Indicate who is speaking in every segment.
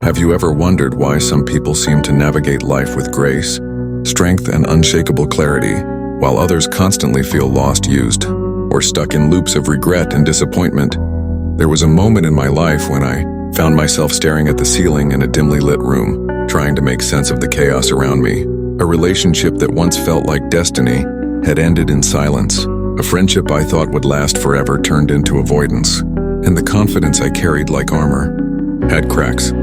Speaker 1: Have you ever wondered why some people seem to navigate life with grace, strength, and unshakable clarity, while others constantly feel lost, used, or stuck in loops of regret and disappointment? There was a moment in my life when I found myself staring at the ceiling in a dimly lit room, trying to make sense of the chaos around me. A relationship that once felt like destiny had ended in silence. A friendship I thought would last forever turned into avoidance, and the confidence I carried like armor had cracks.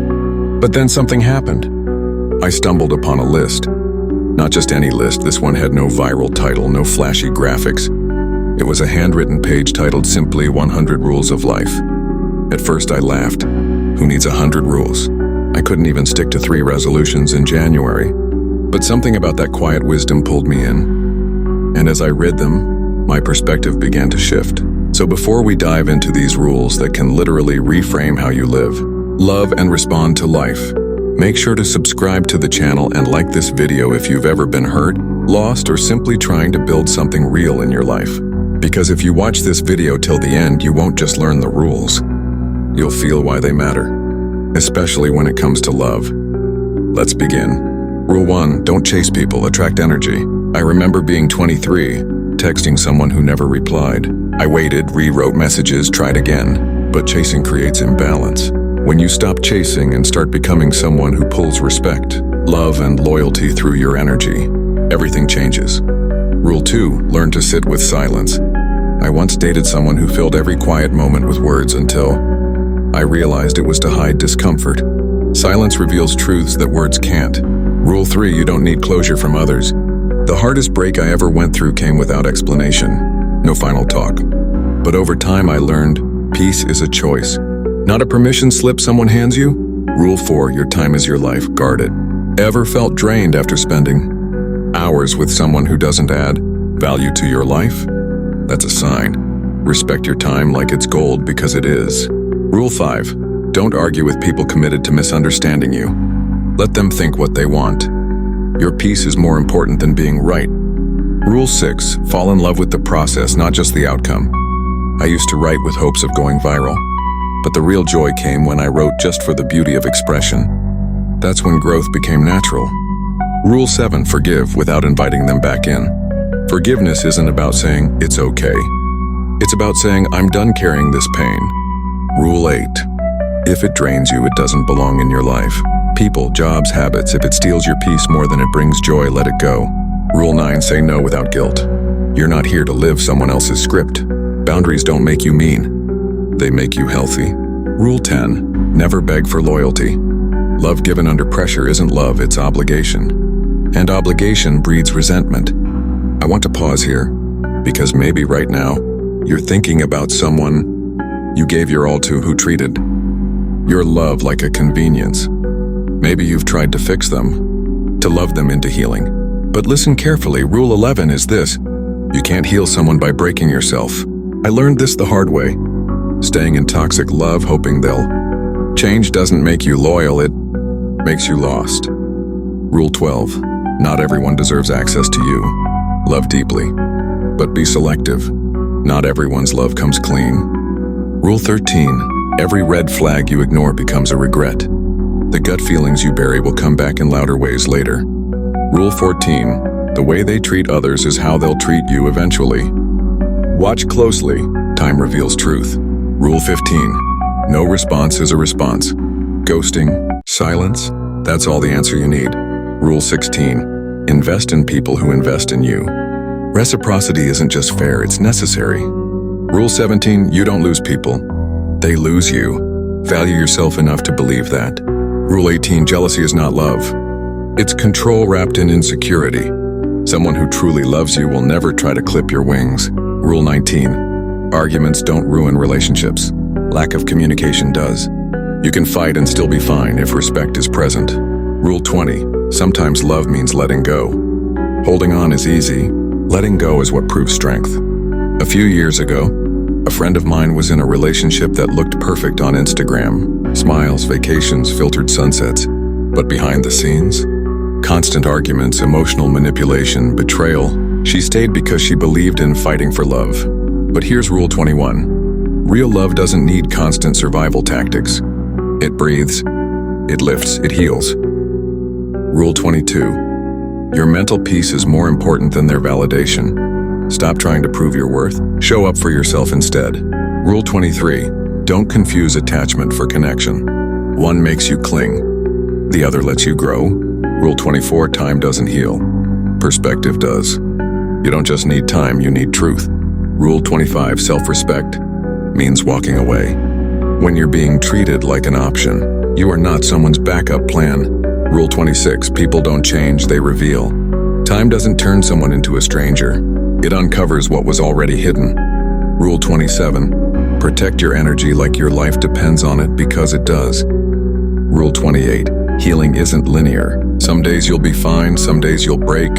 Speaker 1: But then something happened. I stumbled upon a list. Not just any list, this one had no viral title, no flashy graphics. It was a handwritten page titled simply 100 Rules of Life. At first I laughed. Who needs 100 rules? I couldn't even stick to 3 resolutions in January. But something about that quiet wisdom pulled me in. And as I read them, my perspective began to shift. So before we dive into these rules that can literally reframe how you live, love, and respond to life, make sure to subscribe to the channel and like this video if you've ever been hurt, lost, or simply trying to build something real in your life. Because if you watch this video till the end, you won't just learn the rules. You'll feel why they matter, especially when it comes to love. Let's begin. Rule 1, don't chase people, attract energy. I remember being 23, texting someone who never replied. I waited, rewrote messages, tried again, but chasing creates imbalance. When you stop chasing and start becoming someone who pulls respect, love, and loyalty through your energy, everything changes. Rule 2, learn to sit with silence. I once dated someone who filled every quiet moment with words until I realized it was to hide discomfort. Silence reveals truths that words can't. Rule 3, you don't need closure from others. The hardest break I ever went through came without explanation. No final talk. But over time I learned, peace is a choice, not a permission slip someone hands you. Rule 4, your time is your life, guard it. Ever felt drained after spending hours with someone who doesn't add value to your life? That's a sign. Respect your time like it's gold, because it is. Rule 5, don't argue with people committed to misunderstanding you. Let them think what they want. Your peace is more important than being right. Rule 6, fall in love with the process, not just the outcome. I used to write with hopes of going viral, but the real joy came when I wrote just for the beauty of expression. That's when growth became natural. Rule 7, forgive without inviting them back in. Forgiveness isn't about saying, it's okay. It's about saying, I'm done carrying this pain. Rule 8, if it drains you, it doesn't belong in your life. People, jobs, habits, if it steals your peace more than it brings joy, let it go. Rule 9, say no without guilt. You're not here to live someone else's script. Boundaries don't make you mean. They make you healthy. Rule 10, never beg for loyalty. Love given under pressure isn't love, it's obligation. And obligation breeds resentment. I want to pause here, because maybe right now, you're thinking about someone you gave your all to who treated your love like a convenience. Maybe you've tried to fix them, to love them into healing. But listen carefully, Rule 11 is this: you can't heal someone by breaking yourself. I learned this the hard way. Staying in toxic love, hoping they'll change, doesn't make you loyal, it makes you lost. Rule 12, not everyone deserves access to you. Love deeply, but be selective. Not everyone's love comes clean. Rule 13, every red flag you ignore becomes a regret. The gut feelings you bury will come back in louder ways later. Rule 14, the way they treat others is how they'll treat you eventually. Watch closely, time reveals truth. Rule 15, no response is a response. Ghosting, silence, that's all the answer you need. Rule 16, invest in people who invest in you. Reciprocity isn't just fair, it's necessary. Rule 17, you don't lose people, they lose you. Value yourself enough to believe that. Rule 18, jealousy is not love. It's control wrapped in insecurity. Someone who truly loves you will never try to clip your wings. Rule 19, arguments don't ruin relationships. Lack of communication does. You can fight and still be fine if respect is present. Rule 20, sometimes love means letting go. Holding on is easy. Letting go is what proves strength. A few years ago, a friend of mine was in a relationship that looked perfect on Instagram. Smiles, vacations, filtered sunsets. But behind the scenes, constant arguments, emotional manipulation, betrayal. She stayed because she believed in fighting for love. But here's Rule 21. Real love doesn't need constant survival tactics. It breathes, it lifts, it heals. Rule 22. Your mental peace is more important than their validation. Stop trying to prove your worth. Show up for yourself instead. Rule 23. Don't confuse attachment for connection. One makes you cling. The other lets you grow. Rule 24. Time doesn't heal. Perspective does. You don't just need time, you need truth. Rule 25. Self-respect means walking away. When you're being treated like an option, you are not someone's backup plan. Rule 26. People don't change, they reveal. Time doesn't turn someone into a stranger. It uncovers what was already hidden. Rule 27. Protect your energy like your life depends on it, because it does. Rule 28. Healing isn't linear. Some days you'll be fine, some days you'll break.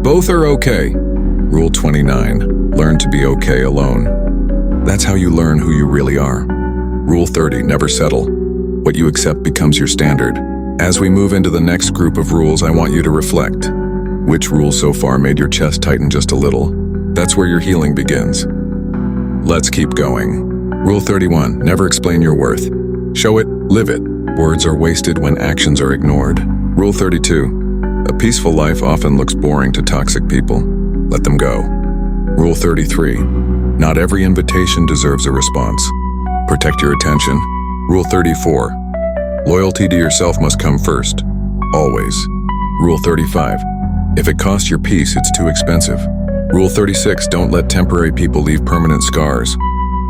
Speaker 1: Both are okay. Rule 29. Learn to be okay alone. That's how you learn who you really are. Rule 30. Never settle. What you accept becomes your standard. As we move into the next group of rules, I want you to reflect. Which rule so far made your chest tighten just a little? That's where your healing begins. Let's keep going. Rule 31. Never explain your worth. Show it, live it. Words are wasted when actions are ignored. Rule 32. A peaceful life often looks boring to toxic people. Let them go. Rule 33. Not every invitation deserves a response. Protect your attention. Rule 34. Loyalty to yourself must come first. Always. Rule 35. If it costs your peace, it's too expensive. Rule 36. Don't let temporary people leave permanent scars.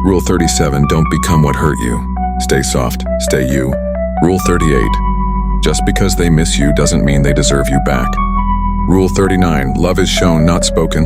Speaker 1: Rule 37. Don't become what hurt you. Stay soft. Stay you. Rule 38. Just because they miss you doesn't mean they deserve you back. Rule 39. Love is shown, not spoken.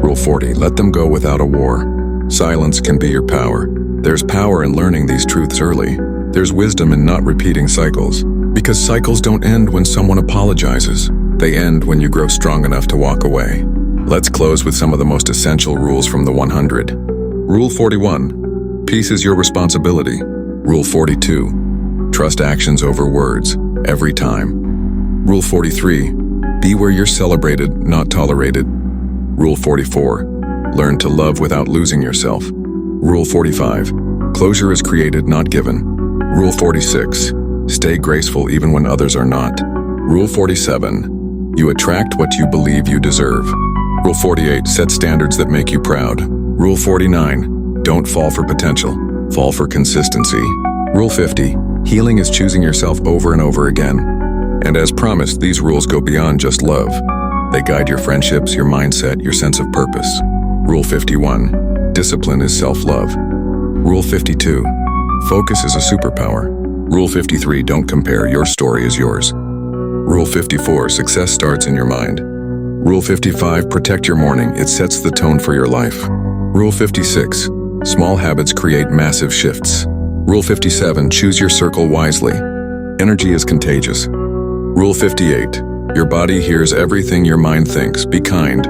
Speaker 1: Rule 40. Let them go without a war. Silence can be your power. There's power in learning these truths early. There's wisdom in not repeating cycles. Because cycles don't end when someone apologizes. They end when you grow strong enough to walk away. Let's close with some of the most essential rules from the 100. Rule 41. Peace is your responsibility. Rule 42. Trust actions over words, every time. Rule 43. Be where you're celebrated, not tolerated. Rule 44. Learn to love without losing yourself. Rule 45. Closure is created, not given. Rule 46. Stay graceful even when others are not. Rule 47. You attract what you believe you deserve. Rule 48. Set standards that make you proud. Rule 49. Don't fall for potential. Fall for consistency. Rule 50. Healing is choosing yourself over and over again. And as promised, these rules go beyond just love. They guide your friendships, your mindset, your sense of purpose. Rule 51. Discipline is self-love. Rule 52. Focus is a superpower. Rule 53. Don't compare. Your story is yours. Rule 54. Success starts in your mind. Rule 55. Protect your morning. It sets the tone for your life. Rule 56. Small habits create massive shifts. Rule 57. Choose your circle wisely. Energy is contagious. Rule 58. Your body hears everything your mind thinks. Be kind.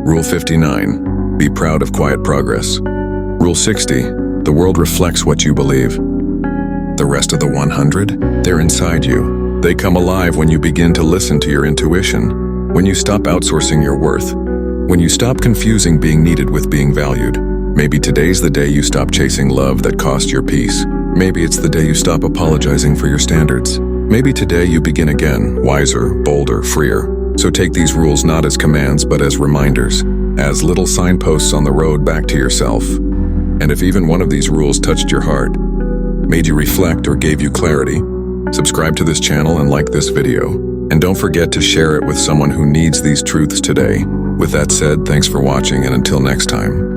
Speaker 1: Rule 59. Be proud of quiet progress. Rule 60. The world reflects what you believe. The rest of the 100? They're inside you. They come alive when you begin to listen to your intuition. When you stop outsourcing your worth. When you stop confusing being needed with being valued. Maybe today's the day you stop chasing love that cost your peace. Maybe it's the day you stop apologizing for your standards. Maybe today you begin again, wiser, bolder, freer. So take these rules not as commands, but as reminders, as little signposts on the road back to yourself. And if even one of these rules touched your heart, made you reflect or gave you clarity, subscribe to this channel and like this video. And don't forget to share it with someone who needs these truths today. With that said, thanks for watching, and until next time.